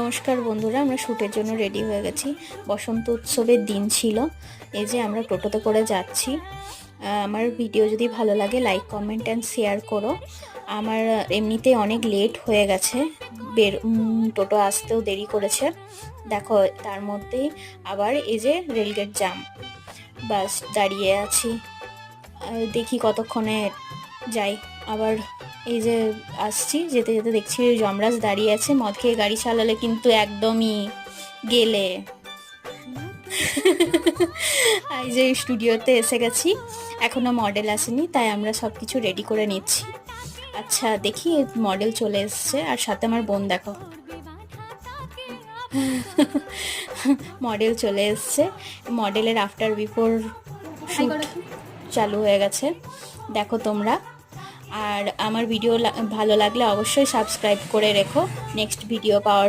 নমস্কার বন্ধুরা, আমরা শ্যুটের জন্য রেডি হয়ে গেছি। বসন্ত উৎসবের দিন ছিল। এই যে আমরা টোটোতে করে যাচ্ছি। আমার ভিডিও যদি ভালো লাগে লাইক কমেন্ট অ্যান্ড শেয়ার করো। আমার এমনিতে অনেক লেট হয়ে গেছে, টোটো আসতেও দেরি করেছে। দেখো তার মধ্যেই আবার এই যে রেলগেট জ্যাম, বাস দাঁড়িয়ে আছি। দেখি কতক্ষণে যাই। আবার এই যে আসছি, যেতে যেতে দেখছি যমরাজ দাঁড়িয়ে আছে। মদ খেয়ে গাড়ি চালালে কিন্তু একদমই গেলে। এই যে স্টুডিওতে এসে গেছি, এখনো মডেল আসেনি, তাই আমরা সব কিছু রেডি করে নিচ্ছি। আচ্ছা দেখি মডেল চলে এসছে, আর সাথে আমার বোন দেখো। মডেল চলে এসছে। মডেলের আফটার বিফোর শুট চালু হয়ে গেছে, দেখো তোমরা। আর আমার ভিডিও ভালো লাগলে অবশ্যই সাবস্ক্রাইব করে রেখো নেক্সট ভিডিও পাওয়ার